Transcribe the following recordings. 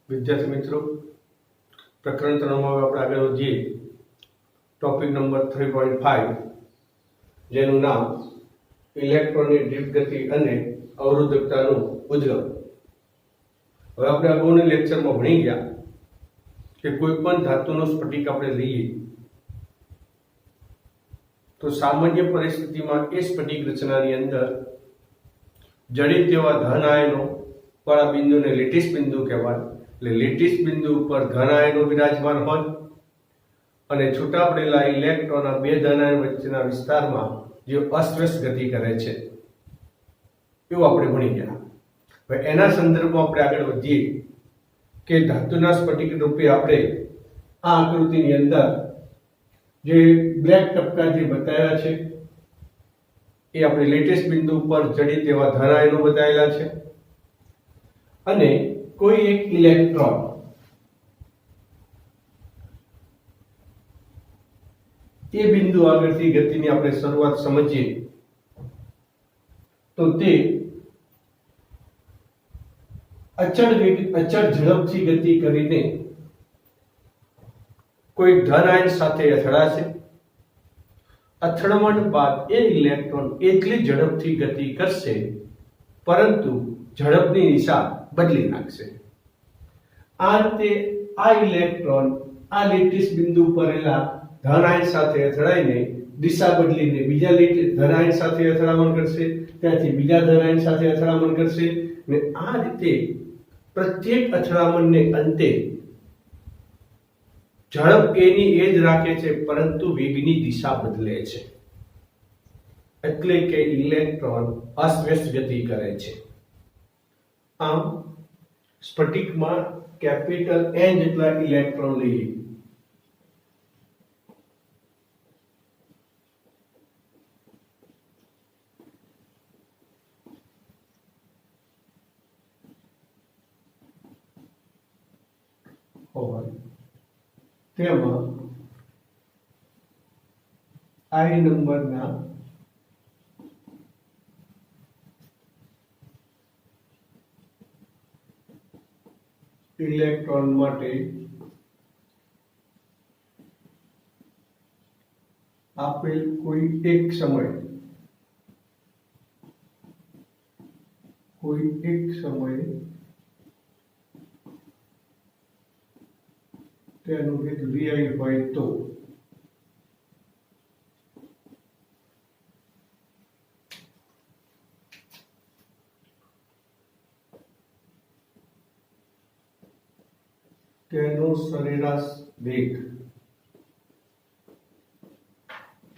વિદ્યાર્થી મિત્રો, પ્રકરણ 3 માં આપણે આગળ વધીએ. ટોપિક નંબર 3.5, જેનું નામ ઇલેક્ટ્રોનની દીર્ઘ ગતિ અને અવરોધકતાનું ઉદ્ગમ. હવે આપણે અગાઉના લેક્ચરમાં ભણી ગયા કે કોઈ પણ ધાતુનો સ્ફટિક આપણે લઈએ તો સામાન્ય પરિસ્થિતિમાં એ સ્ફટિક રચનાની અંદર જડિત એવા ધન આયનો વાળા બિંદુને લેટિસ બિંદુ કહેવાય. એટલે લેટિસ બિંદુ ઉપર ધન આયનો વિરાજમાન હોય અને છૂટા પડેલા ઇલેક્ટ્રોન બે ધન આયન વચ્ચેના વિસ્તારમાં જે અસ્વસ્થ ગતિ કરે છે એવું આપણે ભણી ગયા. હવે એના સંદર્ભમાં આપણે આગળ વધીએ કે ધાતુના સ્ફટિક રૂપે આપણે આ આકૃતિની અંદર જે બ્લેક ટપકા જે બતાવ્યા છે એ આપણે લેટેસ્ટ બિંદુ ઉપર જડિત એવા ધન આયનો બતાવેલા છે અને કોઈ એક ઇલેક્ટ્રોન એ બિંદુ આગળથી ગતિની આપણે શરૂઆત સમજીએ તો તે અચળ ઝડપથી ગતિ કરીને કોઈ ધન આયન સાથે અથડાશે. અથડામણ બાદ એ ઇલેક્ટ્રોન એટલી ઝડપથી ગતિ કરશે પરંતુ ઝડપની દિશા બદલી નાખશે. આ રીતે આ ઇલેક્ટ્રોન આ લેટિસ બિંદુ પરેલા ધન આયન સાથે અથડાઈને દિશા બદલીને બીજા ધન આયન સાથે અથડામણ કરશે, ત્યાંથી બીજા ધન આયન સાથે અથડામણ કરશે અને આ રીતે પ્રત્યેક અથડામણને અંતે ઝડપ એની એ જ રાખે છે પરંતુ વેગની દિશા બદલે છે. એટલે કે ઇલેક્ટ્રોન અસ્વસ્થ ગતિ કરે છે. આમ સ્ફટિકમાં કેપિટલ N જેટલા ઇલેક્ટ્રોન લઈએ હોય તેમાં I નંબરના ઇલેક્ટ્રોન માટે આપેલ કોઈ એક સમયે તેનું વેગ vi હોય તો તેનો સરેરાશ વેગ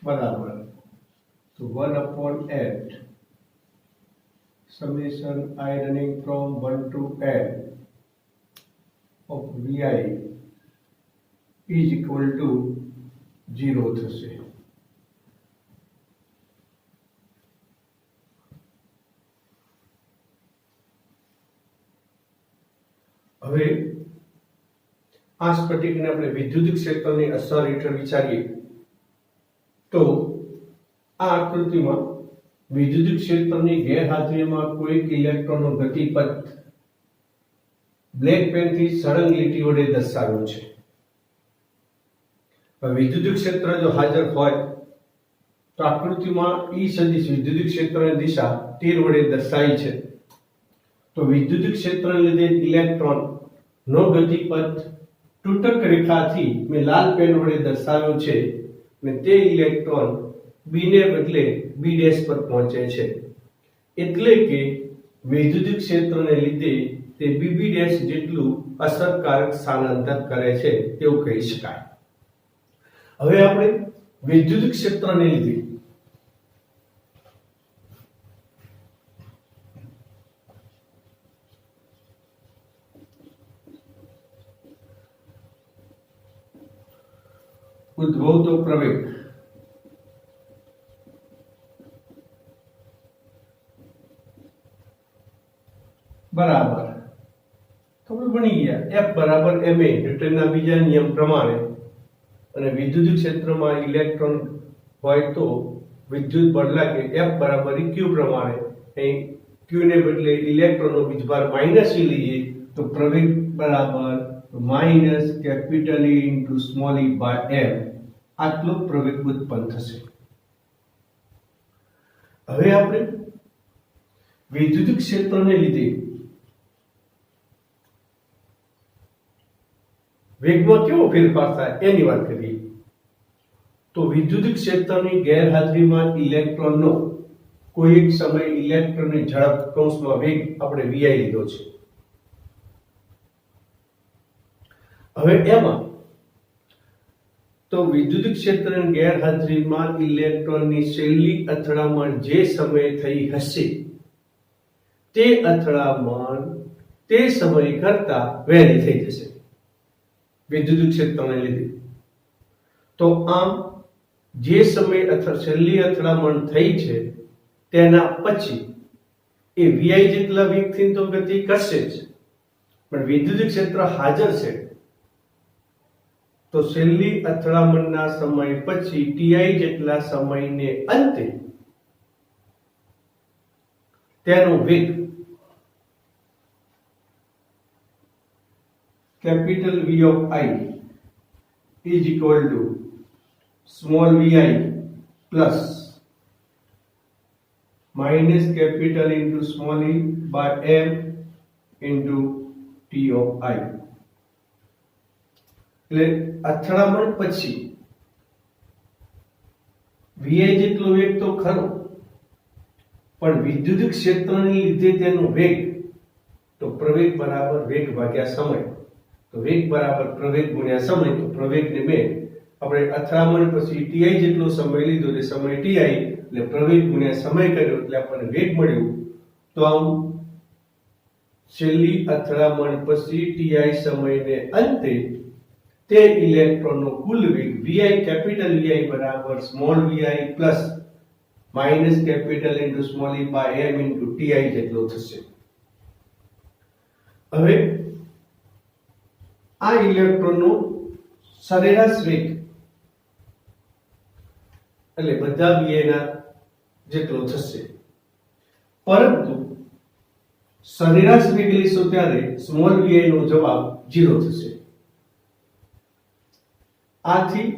બરાબર 1/8 summation I running from 1 to n of vi is equal to 0 થશે. હવે આ સ્ફટિકને આપણે વિદ્યુત ક્ષેત્રની અસર હેઠળ વિચારીએ તો આ આકૃતિમાં વિદ્યુત ક્ષેત્રની ગેરહાજરીમાં કોઈ ઇલેક્ટ્રોનનો ગતિપથ બ્લેક પેનથી સળંગ લીટી વડે દર્શાવ્યો છે. વિદ્યુત ક્ષેત્ર જો હાજર હોય તો આકૃતિમાં E સદિશ વિદ્યુત ક્ષેત્રની દિશા તીર વડે દર્શાવી છે. તો વિદ્યુત ક્ષેત્રને લીધે ઇલેક્ટ્રોન નો ગતિપથ તૂટક રેખાથી મેં લાલ પેન વડે દર્શાવ્યો છે અને તે ઇલેક્ટ્રોન B ને બદલે B' પર પહોંચે છે. એટલે કે વિદ્યુત ક્ષેત્રને લીધે તે BB' જેટલું અસરકારક સ્થાનાંતર કરે છે તેવું કહી શકાય. હવે આપણે વિદ્યુત ક્ષેત્રને લીધે ઉદ્ભવતો પ્રવેગ બરાબર ખબર પડી ગયા F બરાબર ma ન્યૂટનના બીજા નિયમ પ્રમાણે. અને વિદ્યુત ક્ષેત્રમાં ઇલેક્ટ્રોન હોય તો વિદ્યુત બળ લાગે F બરાબર Q પ્રમાણે. અહીં Q ને બદલે ઇલેક્ટ્રોનનો વીજભાર -e લઈએ તો પ્રવેગ બરાબર minus capital E into small e by m આટલો પ્રવેગ ઉત્પન્ન થશે. હવે આપણે વિદ્યુત ક્ષેત્રને લીધે વેગમાં કેવો ફેરફાર થાય એની વાત કરીએ. તો વિદ્યુત ક્ષેત્રની ગેરહાજરીમાં ઇલેક્ટ્રોનનો કોઈ એક સમયે ઇલેક્ટ્રોનની ઝડપ કૌંસમાં વેગ આપણે vi લીધો છે. હવે એમાં તો વિદ્યુત ક્ષેત્રની ગેરહાજરીમાં ઇલેક્ટ્રોનની છેલ્લી અથડામણ જે સમયે થઈ હશે તે અથડામણ તે સમય કરતા વહેલી થઈ જશે વિદ્યુત ક્ષેત્રને લીધે. તો આમ જે સમયે છેલ્લી અથડામણ થઈ છે તેના પછી એ vi જેટલા વેગથી તો ગતિ કરશે જ, પણ વિદ્યુત ક્ષેત્ર હાજર છે તો છેલ્લી અથડામણના સમય પછી ti જેટલા સમયને અંતે તેનો વેગ capital V of I is equal to small vi plus minus capital into small e by m into t of I. એટલે અથડામણ પછી vi જેટલો વેગ તો ખરો, પણ વિદ્યુત ક્ષેત્રને લીધે તેનો વેગ તો પ્રવેગ બરાબર વેગ ભાગ્યા સમય. તો વેગ બરાબર પ્રવેગ ગુણ્યા સમય. તો પ્રવેગને મેં આપણે અથડામણ પછી ti જેટલો સમય લીધો એટલે સમય ti એટલે પ્રવેગ ગુણ્યા સમય કર્યો એટલે આપણને વેગ મળ્યો. તો આમ છેલ્લી અથડામણ પછી ti સમયને અંતે તે ઇલેક્ટ્રોનનો કુલ વેગ vi કેપિટલ Vi બરાબર small vi plus minus capital into small e by m into ti જેટલો થશે. હવે આ ઇલેક્ટ્રોનનો સરેરાશ વેગ એટલે બધા vi ના જેટલો થશે, પરંતુ સરેરાશ વેગ લઈશું ત્યારે સ્મોલ vi નો જવાબ 0 થશે. આથી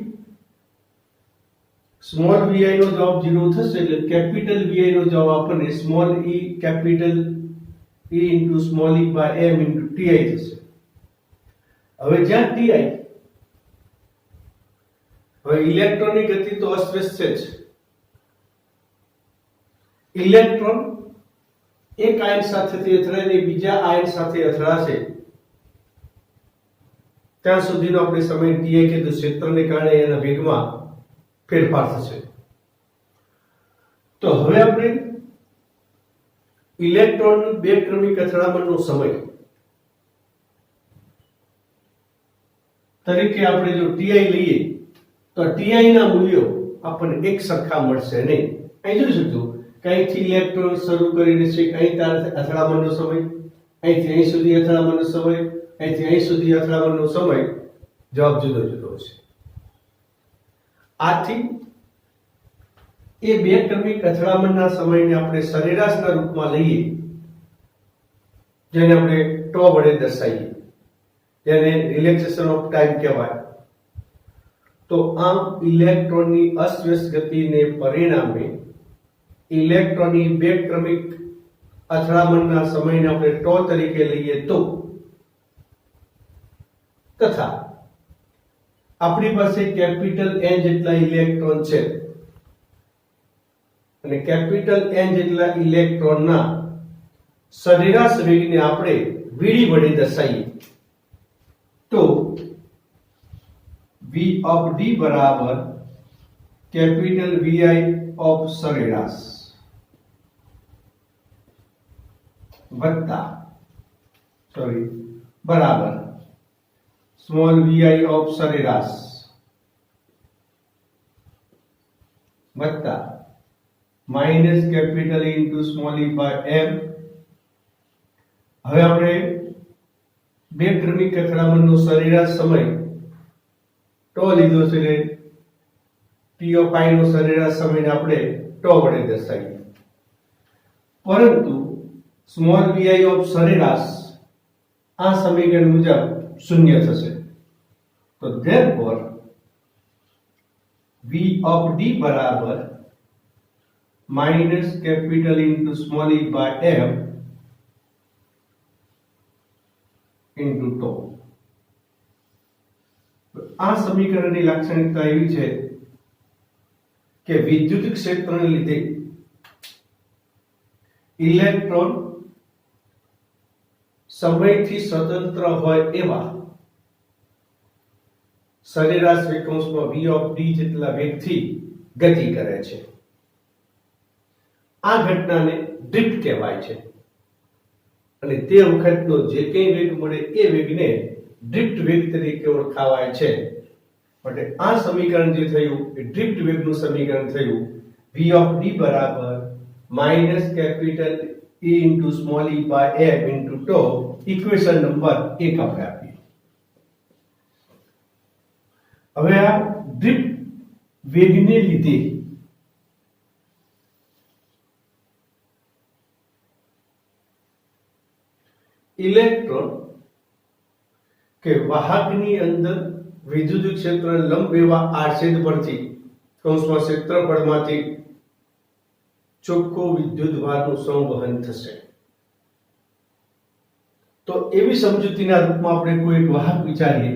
સ્મોલ vi નો જવાબ 0 થશે એટલે કેપિટલ Vi નો જવાબ આપણને small e capital E into small e by m into ti થશે. હવે જ્યાં ti હવે ઇલેક્ટ્રોનની ગતિ તો અસ્વસ્થ છે જ. ઇલેક્ટ્રોન એક આયન સાથેથી અથડાઈને બીજા આયન સાથે અથડાશે ત્યાં સુધીનો આપણે સમય ti કીધું. ક્ષેત્રને કારણે એના વેગમાં ફેરફાર થશે. તો હવે આપણે ઇલેક્ટ્રોનની બે ક્રમિક અથડામણનો સમય તરીકે આપણે જો ti લઈએ તો ti ના મૂલ્યો આપણને એક સરખા મળશે નહીં. અહીં જોઈ શકજો કે અહીંથી ઇલેક્ટ્રોન શરૂ કરીને છેક અહીં અથડામણનો સમય, અહીંથી અહીં સુધી અથડામણનો સમય, અહીંથી અહીં સુધી અથડામણનો સમય જવાબ જુદો જુદો હશે. આથી એ બે ક્રમિક અથડામણના સમયને આપણે સરેરાશના રૂપમાં લઈએ, જેને આપણે ટો વડે દર્શાવીએ, જેને રિલેક્સેશન ઓફ ટાઈમ કહેવાય. તો આમ ઇલેક્ટ્રોનની અસ્વસ્થ ગતિને પરિણામે ઇલેક્ટ્રોનની બે ક્રમિક અથડામણના સમયને આપણે ટો તરીકે લઈએ તો, તથા આપણી પાસે કેપિટલ N જેટલા ઇલેક્ટ્રોન છે અને કેપિટલ N જેટલા ઇલેક્ટ્રોનના સરેરાશ વેગને આપણે Vd વડે દર્શાવીએ તો V of D બરાબર કેપિટલ Vi of સરેરાશ બરાબર સ્મોલ vi of સરેરાશ વત્તા minus capital E into small e by m. હવે આપણે બે ક્રમિક અથડામણનો સરેરાશ સમય ટો લીધો છે એટલે t of i નો સરેરાશ સમયને આપણે ટો વડે દર્શાવીએ, પરંતુ સ્મોલ vi of સરેરાશ આ સમીકરણ મુજબ શૂન્ય થશે. તો therefore v of d બરાબર minus capital into small e by f into tau. આ સમીકરણની લાક્ષણિકતા એવી છે કે વિદ્યુત ક્ષેત્રને લીધે ઇલેક્ટ્રોન સમયથી સ્વતંત્ર હોય એવા સરેરાશ વેગંશમાં v of d જેટલા વેગથી ગતિ કરે છે. આ ઘટનાને ડ્રિફ્ટ કહેવાય છે અને તે વખતનો જે કંઈ વેગ મળે એ વેગને ડ્રિફ્ટ વેગ તરીકે ઓળખાવાય છે. એટલે આ સમીકરણ જે થયું એ ડ્રિફ્ટ વેગનું સમીકરણ થયું. v of d બરાબર minus capital e into small e by f into ટો. ઇક્વેશન નંબર 1 આપણે આપીએ. હવે આ ડ્રિફ્ટ વેગને લીધે ઇલેક્ટ્રોન કે વાહકની અંદર વિદ્યુત ક્ષેત્ર લંબ એવા આડછેદ પરથી કૌંસમાં ક્ષેત્રફળમાંથી ચોખ્ખો વિદ્યુત ભારનું સંવહન થશે. તો એવી સમજૂતીના રૂપમાં આપણે કોઈ એક વાહક વિચારીએ.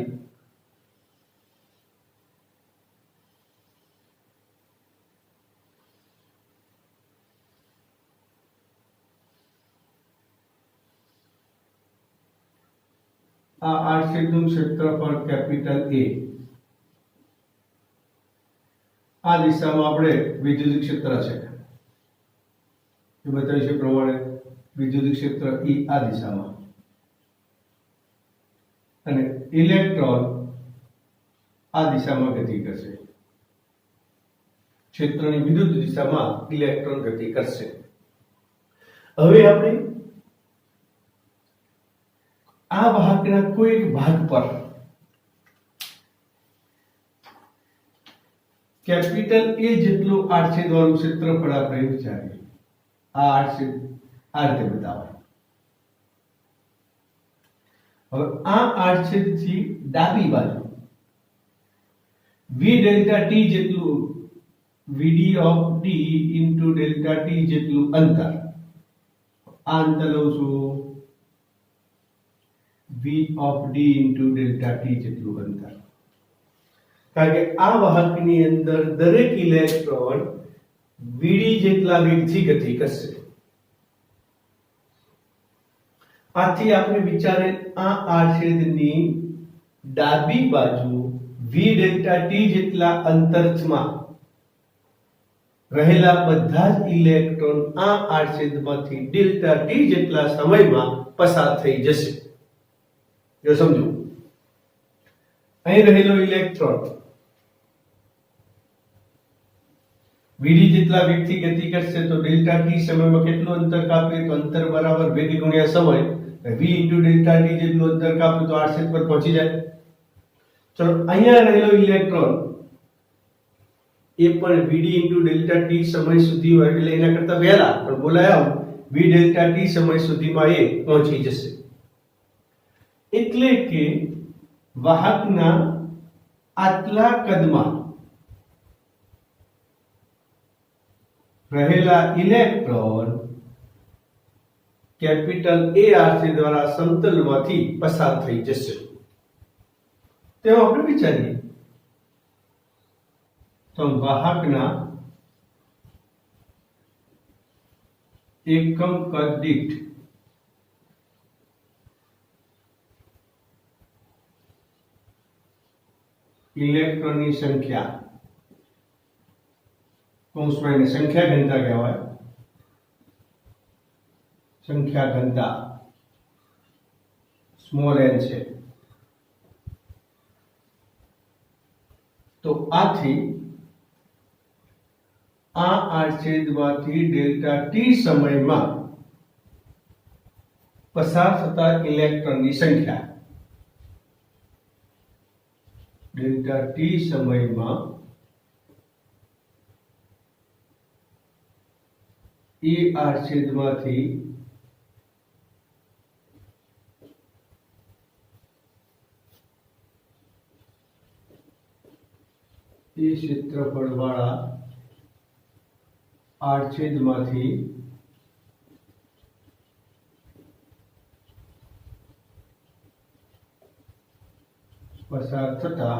આ આડછેદનું ક્ષેત્રફળ કેપિટલ A. આ દિશામાં આપણે વિદ્યુત ક્ષેત્ર છે એ બતાવ્યું છે પ્રમાણે વિદ્યુત ક્ષેત્ર E આ દિશામાં અને ઇલેક્ટ્રોન આ દિશામાં ગતિ કરશે. ક્ષેત્રની વિરુદ્ધ દિશામાં ઇલેક્ટ્રોન ગતિ કરશે. હવે આપણે આ વાહકના કોઈ એક ભાગ પર કેપિટલ A જેટલું આડછેદ વાળું ક્ષેત્રફળ આપણે વિચારીએ. આ આડછેદ આ રીતે બતાવાય. હવે આ આડછેદથી ડાબી બાજુ v ડેલ્ટા t જેટલું vd of d into delta t જેટલું અંતર. આ અંતર લઉં છું v of d into delta t જેટલું અંતર. કારણ કે આ વાહકની અંદર દરેક ઇલેક્ટ્રોન vd જેટલા વેગથી ગતિ કરશે. આથી આપણે વિચારે આ આડછેદની ડાબી બાજુ v ડેલ્ટા t જેટલા અંતરમાં રહેલા બધા જ ઇલેક્ટ્રોન આ આડછેદમાંથી ડેલ્ટા t જેટલા સમયમાં પસાર થઈ જશે. જો સમજો, અહીં રહેલો ઇલેક્ટ્રોન vd જેટલા વેગથી ગતિ કરશે તો ડેલ્ટા t સમયમાં કેટલું અંતર કાપે તો અંતર બરાબર વેગ ગુણ્યા સમય. v ઇન્ટુ ડેલ્ટા t જેટલું અંતર કાપે તો આડછેદ પર પહોંચી જાય. ચલો, અહીંયા રહેલો ઇલેક્ટ્રોન એ પણ vd ઇન્ટુ ડેલ્ટા t સમય સુધી હોય એટલે એના કરતા વહેલા પણ બોલાયા v ડેલ્ટા t સમય સુધીમાં એ પહોંચી જશે. એટલે કે વાહકના આટલા કદમાં રહેલા ઇલેક્ટ્રોન કેપિટલ A આડછેદ દ્વારા સમતલમાંથી પસાર થઈ જશે. તેમ આપણે વિચારીએ તો વાહકના એકમ કદ દીઠ ઇલેક્ટ્રોનની સંખ્યા, કૌંસમાં એને સંખ્યા ઘનતા કહેવાય, સંખ્યા ઘનતા સ્મોલ n છે. તો આથી આ આડછેદમાંથી ડેલ્ટા t સમયમાં પસાર થતા ઇલેક્ટ્રોનની સંખ્યા ડેલ્ટા t સમયમાં એ આડછેદમાંથી क्षेत्रफळवाळा આડછેદમાંથી પસાર થતા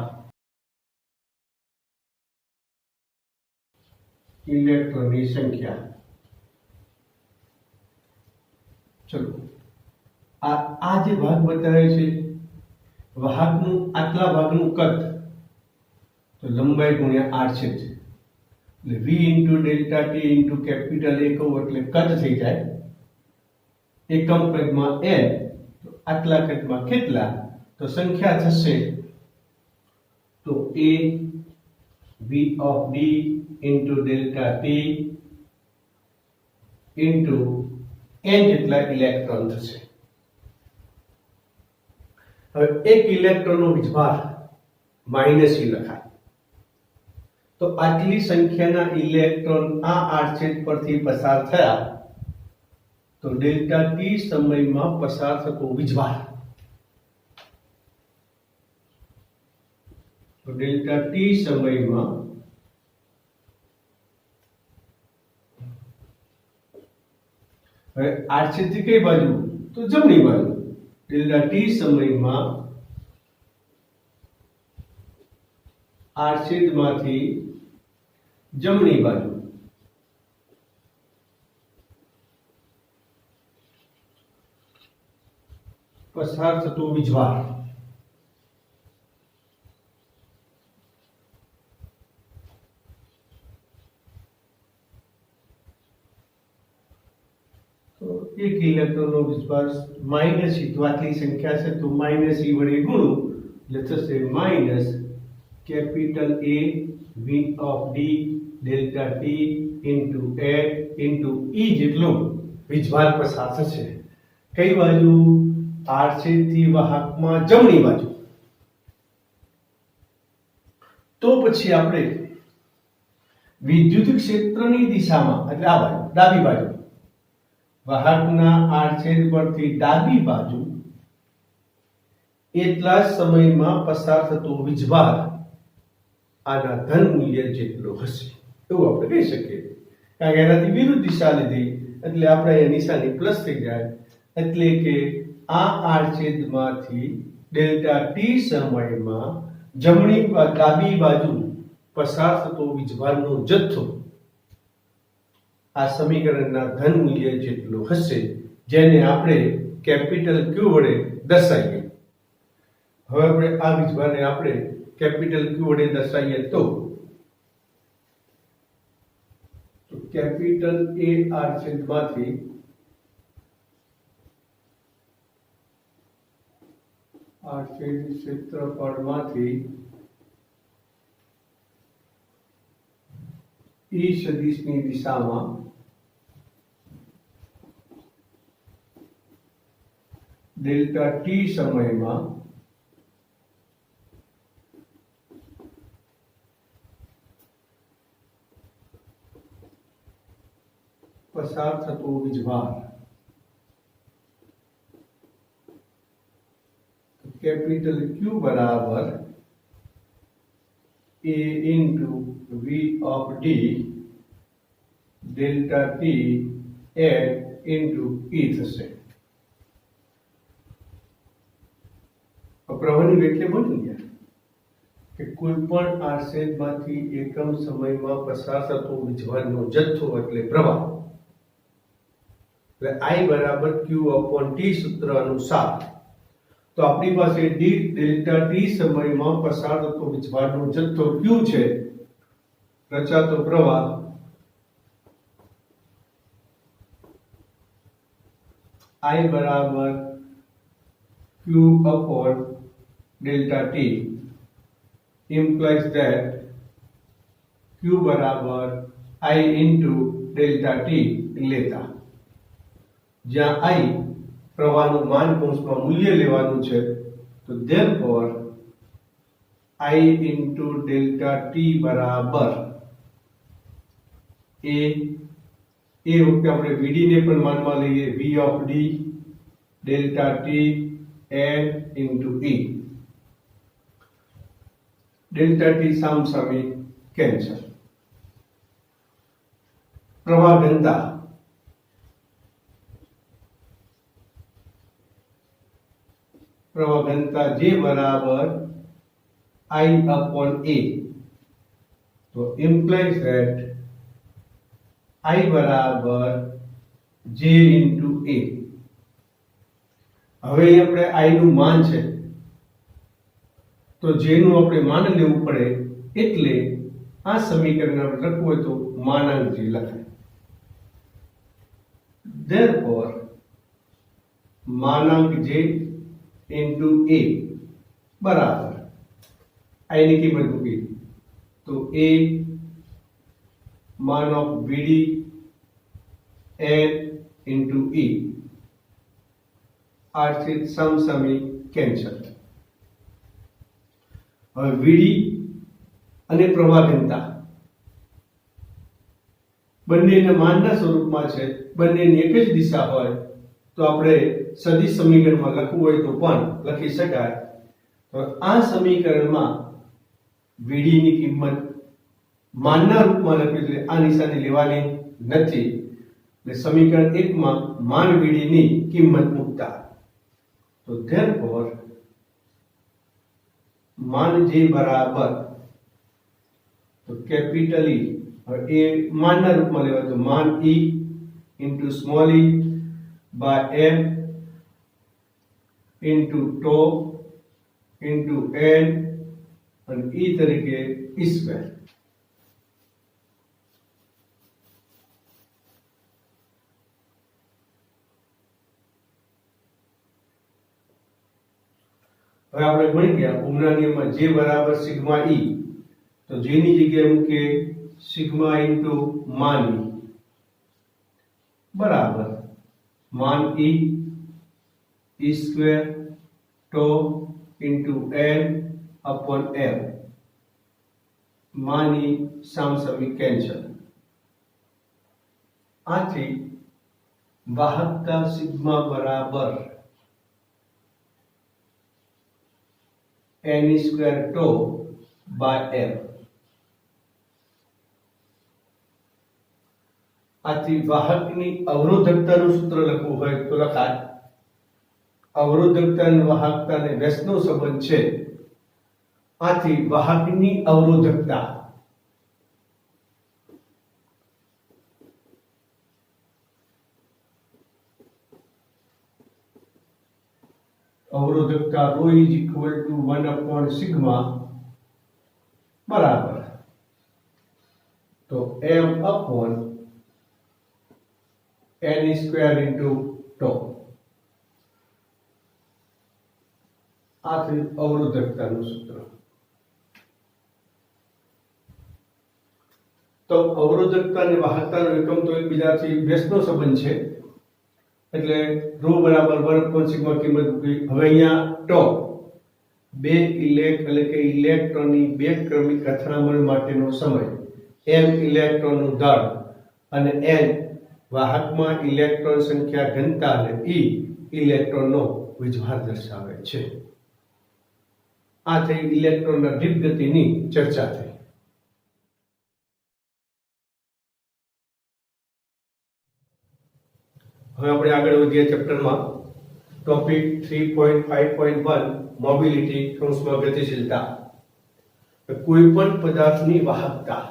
ઇલેક્ટ્રોનની સંખ્યા. ચલો, આ જે ભાગ બતાવે છે વાહકનું આટલા ભાગનું કદ, તો લંબાઈ ગુણ્યા આડછેદ છે. એટલે v into delta T into capital A કહું એટલે કદ થઈ જાય. એકમ કદમાં n, તો આટલા કદમાં કેટલા, તો સંખ્યા થશે તો a v of d into delta T into n જેટલા ઇલેક્ટ્રોન થશે. હવે એક ઇલેક્ટ્રોનનો વીજભાર માઇનસ e લખાય, તો આટલી સંખ્યાના ઇલેક્ટ્રોન આ આડછેદ પરથી પસાર થયા તો ડેલ્ટા ટી સમયમાં પસાર થતો વીજભાર, તો ડેલ્ટા ટી સમયમાં હવે આડછેદથી કઈ બાજુ, તો જમણી બાજુ. ડેલ્ટા ટી સમયમાં આડછેદમાંથી જમણી બાજુ પસાર થતો વીજભાર. તો એક ઇલેક્ટ્રોનનો વીજભાર માઇનસ e, તો આટલી સંખ્યા છે તો માઇનસ e વડે ગુણું એટલે થશે minus capital A v of d delta T into a into e જેટલો વીજભાર પસાર થશે. કઈ બાજુ, આડછેદથી વાહકમાં જમણી બાજુ. તો પછી આપણે વિદ્યુત ક્ષેત્રની દિશામાં એટલે આ બાજુ ડાબી બાજુ, વાહકના આડછેદ પરથી ડાબી બાજુ એટલા જ સમયમાં પસાર થતો વીજભાર આના ધન મૂલ્ય જેટલો હશે એવું આપણે કહી શકીએ. કારણ કે એનાથી વિરુદ્ધ દિશા લીધી એટલે આપણે એ નિશાની પ્લસ થઈ જાય. એટલે કે આ આડછેદમાંથી ડેલ્ટા ટી સમયમાં જમણી ડાબી બાજુ પસાર થતો વીજભારનો જથ્થો આ સમીકરણના ધન મૂલ્ય જેટલો હશે, જેને આપણે કેપિટલ Q વડે દર્શાવીએ. હવે આપણે આ વીજભારને આપણે કેપિટલ Q વડે દર્શાવીએ તો કેપિટલ A આડછેદમાંથી આડછેદ ક્ષેત્રફળમાંથી E સદિશની દિશામાં ડેલ્ટા ટી સમયમાં પસાર થતો વીજભાર કેપિટલ Q બરાબર A into V of D delta T n into E થશે. પ્રવાહની વ્યાખ્યા બની ગયા કે કોઈ પણ આડછેદમાંથી એકમ સમયમાં પસાર થતો વીજભારનો જથ્થો એટલે પ્રવાહ. એટલે I બરાબર Q upon T સૂત્ર અનુસાર તો આપણી પાસે d ડેલ્ટા ટી સમયમાં પસાર થતો વીજભારનો જથ્થો Q છે, રચાતો પ્રવાહ I બરાબર Q upon delta T implies that Q બરાબર I into delta T લેતા, જ્યાં I પ્રવાહનું માન કૌંસમાં મૂલ્ય લેવાનું છે, તો therefore I into delta T બરાબર એ વખતે આપણે VD ને પણ માનમાં લઈએ, V of D delta T n into E. Delta T સામસામે કેન્સર. પ્રવાહ ઘનતા J બરાબર I upon A. તો implies that I બરાબર J into A. હવે આપણે I નું માન છે તો J નું આપણે માન લેવું પડે, એટલે આ સમીકરણ આપણે લખવું હોય તો માનાંક J લખાય. Therefore માનાંક J into A બરાબર I ની કિંમત મૂકી તો A मान of VD N into E આર્થિક સમસમી કેન્સર. હવે VD અને પ્રવાહ ઘનતા બંનેના માનના સ્વરૂપમાં છે, બંનેની એક જ દિશા હોય તો આપણે સદિશ સમીકરણમાં લખવું હોય તો પણ લખી શકાય. તો આ સમીકરણમાં VD ની કિંમત માનના રૂપમાં લખ્યું છે, આ નિશાની લેવાની નથી. એટલે સમીકરણ 1 માં માન VD ની કિંમત મૂકતા તો therefore માન J બરાબર તો કેપિટલ E, હવે એ માનના રૂપમાં લેવાય તો માન E into small e by m into tau into n અને E તરીકે E સ્ક્વેર. હવે આપણે ભણી ગયા ઓહમના નિયમમાં J બરાબર સિગ્મા E, તો J ની જગ્યાએ મૂકીએ સિગ્મા ઇન્ટુ માન E બરાબર માન E E square tau into n upon m. માન E સમસમી કેન્સર. આથી વાહકતા સિગ્મા બરાબર n square tau by m. આથી વાહકની અવરોધકતાનું સૂત્ર લખવું હોય તો લખાય અવરોધકતા અને વાહકતા અને વ્યસ્તનો સંબંધ છે. આથી વાહકની અવરોધકતા rho is equal to 1 upon sigma બરાબર તો m upon n square into tau. આ થયું અવરોધકતાનું સૂત્ર. તો અવરોધકતા અને વાહકતાનો એકમ તો એકબીજાથી વ્યસ્તનો સંબંધ છે, એટલે ρ બરાબર 1 upon સિગ્મા કિંમત મૂકી. હવે અહીંયા tau બે એટલે કે ઇલેક્ટ્રોનની બે ક્રમિક અથડામણ માટેનો સમય, m ઇલેક્ટ્રોનનું દળ અને n વાહકમાં ઇલેક્ટ્રોન સંખ્યા ઘનતા અને E ઇલેક્ટ્રોનનો વીજભાર દર્શાવે છે. આ થઈ ઇલેક્ટ્રોનના દીપ ગતિની ચર્ચા થઈ. હવે આપણે આગળ વધીએ ચેપ્ટરમાં. ટોપિક 3.5.1 મોબિલિટી કૌંસમાં ગતિશીલતા. કોઈ પણ પદાર્થની વાહકતા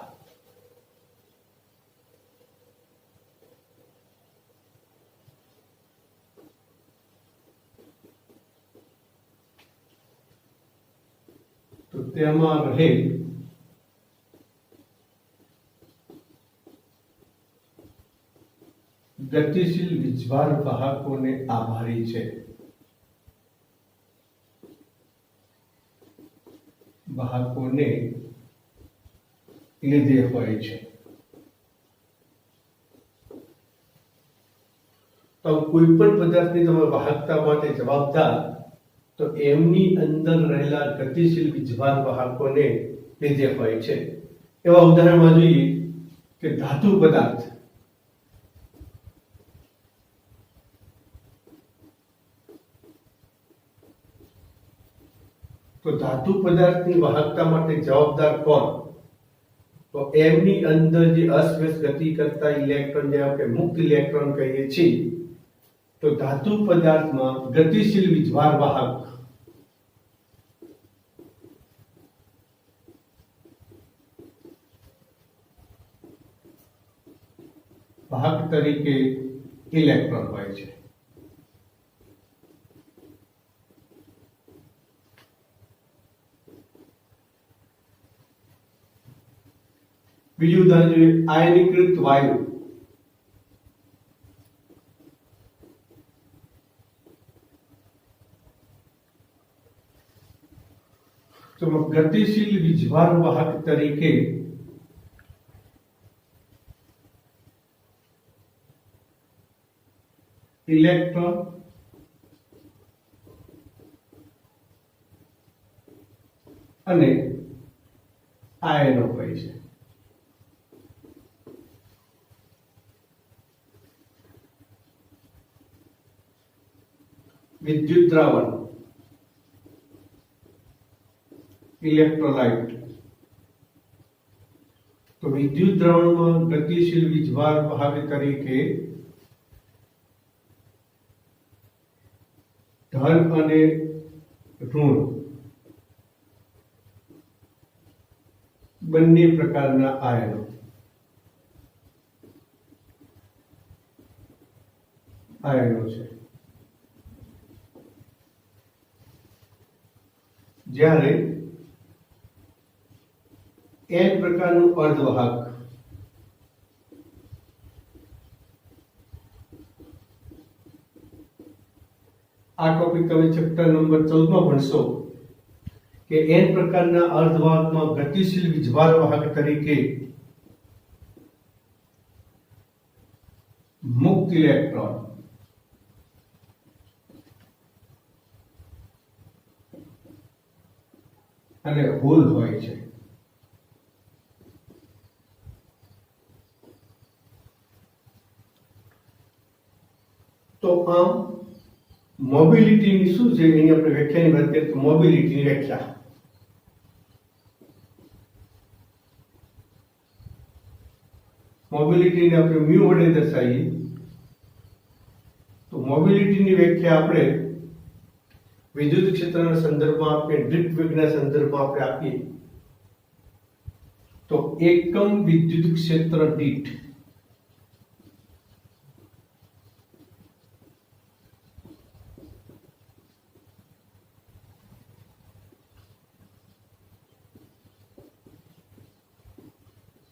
તો તેમાં રહેલ ગતિશીલ વીજભાર વાહકોને આભારી છે. વાહકોને લીધે હોય છે. તો કોઈ પણ પદાર્થની તમે વાહકતા માટે જવાબદાર તો એમની અંદર રહેલા ગતિશીલ વીજભાર વાહકોને લીધે હોય છે. એવા ઉદાહરણમાં જોઈએ કે ધાતુ પદાર્થ તો ધાતુ પદાર્થની વાહકતા માટે જવાબદાર કોણ? તો m ની અંદર જે અસ્વસ્થ ગતિ કરતા ઇલેક્ટ્રોન જે આપણે મુક્ત ઇલેક્ટ્રોન કહીએ છીએ, તો ધાતુ પદાર્થમાં ગતિશીલ વીજભાર વાહક તરીકે ઇલેક્ટ્રોન હોય છે. બીજું ઉદાહરણ જોઈએ, આયનીકૃત વાયુ. તો ગતિશીલ વીજભાર વાહક તરીકે ઇલેક્ટ્રોન અને આયનો હોય છે. વિદ્યુત દ્રાવણ, ઇલેક્ટ્રોલાઇટ. તો વિદ્યુત દ્રાવણમાં ગતિશીલ વીજભાર વાહક તરીકે ધન અને ઋણ બંને પ્રકારના આયનો. છે. જ્યારે n પ્રકારનું અર્ધવાહક, આ ટોપિક તમે ચેપ્ટર નંબર 14 માં ભણશો કે n પ્રકારના અર્ધવાહકમાં ગતિશીલ વીજભાર વાહક તરીકે મુક્ત ઇલેક્ટ્રોન અને હોલ હોય છે. તો આમ મોબિલિટીની શું છે, એની આપણે વ્યાખ્યાની વાત કરીએ તો મોબિલિટીની વ્યાખ્યા. મોબિલિટીને આપણે મ્યુ વડે દર્શાવીએ તો મોબિલિટીની વ્યાખ્યા આપણે વિદ્યુત ક્ષેત્રના સંદર્ભમાં આપણે ડ્રિફ્ટ વેગના સંદર્ભમાં આપણે આપીએ તો એકમ વિદ્યુત ક્ષેત્ર દીઠ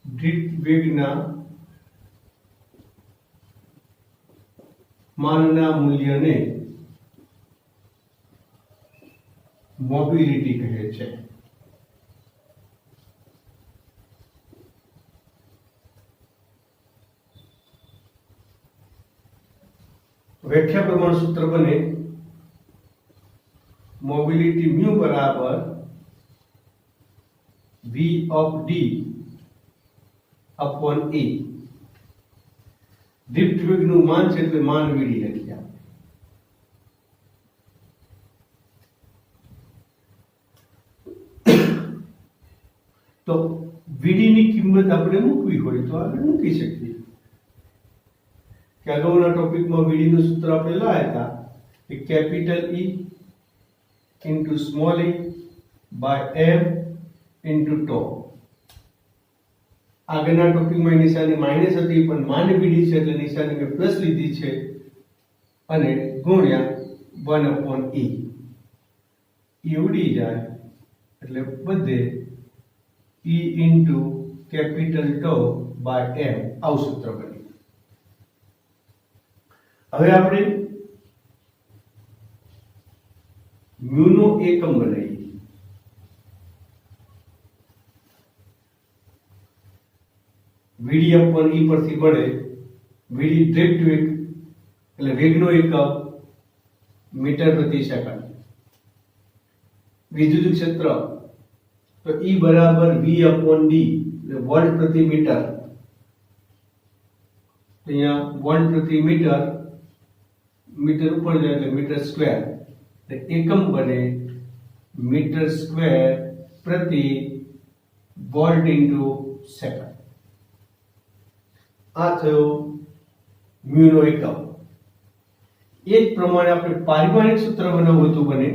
ડ્રિફ્ટ વેગના માનના મૂલ્યને મોબિલિટી કહે છે. વ્યાખ્યા પ્રમાણે સૂત્ર બને મોબિલિટી મ્યુ બરાબર v of d upon e. Drift વેગનું માન છે એટલે માન vd લખીએ. તો vd ની કિંમત આપણે મૂકવી હોય તો આપણે મૂકી શકીએ. કે અગાઉના ટોપિકમાં vd નું સૂત્ર આપણે લાયા હતા કે capital E into small e by m into tau. આગળના ટોપિકમાં નિશાની માઈનસ હતી પણ માન vd છે એટલે નિશાની મેં પ્લસ લીધી છે અને ગુણ્યા 1 upon e. e ઉડી જાય એટલે બધે e into capital tau by m આવું સૂત્ર બન્યું. હવે આપણે મ્યુ નો એકમ બનાવીએ. vd upon e પરથી મળે vd ડ્રિફ્ટ વેગ એટલે વેગનો એકમ મીટર પ્રતિ સેકન્ડ. વિદ્યુત ક્ષેત્ર તો E બરાબર v upon d એટલે વોલ્ટ પ્રતિ મીટર. અહીંયા વોલ્ટ પ્રતિ મીટર, મીટર ઉપર જાય એટલે મીટર સ્ક્વેર એટલે એકમ બને મીટર સ્ક્વેર પ્રતિ વોલ્ટ ઇન્ટુ સેકન્ડ. આ થયો મ્યુનો એકમ. એ જ પ્રમાણે આપણે પારિમાણિક સૂત્ર બનાવવું હતું બને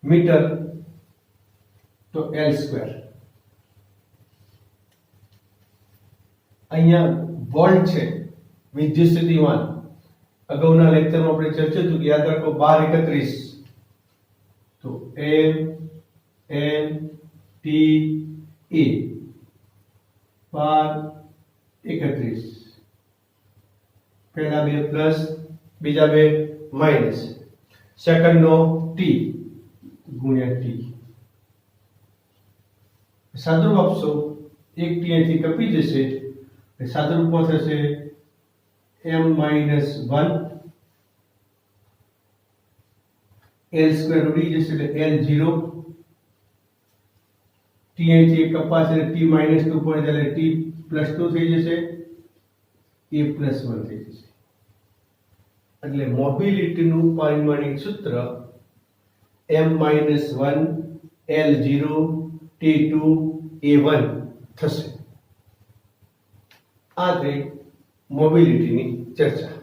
મીટર તો L સ્ક્વેર. અહીંયા વોલ્ટ છે વિદ્યુત સ્થિતિમાન. અગાઉના લેક્ચરમાં આપણે ચર્ચા હતું કે યાદ રાખો 1231 તો M N T E 1231 પહેલા બે પ્લસ બીજા બે માઇનસ સેકન્ડ નો T ગુણ્યા T. સાદુરૂપ આપશો એક T અહીંથી કપી જશે સાદુરૂપમાં થશે M - 1 L સ્ક્વેર ઉડી જશે એટલે L 0 T અહીંથી કપાશે T - 2 પડે એટલે T + 2 થઈ જશે A + 1 થઈ જશે. એટલે મોબિલિટીનું પારિમાણિક સૂત્ર M - 1 L 0 T2 A1 થશે. આ થઈ મોબિલિટીની ચર્ચા.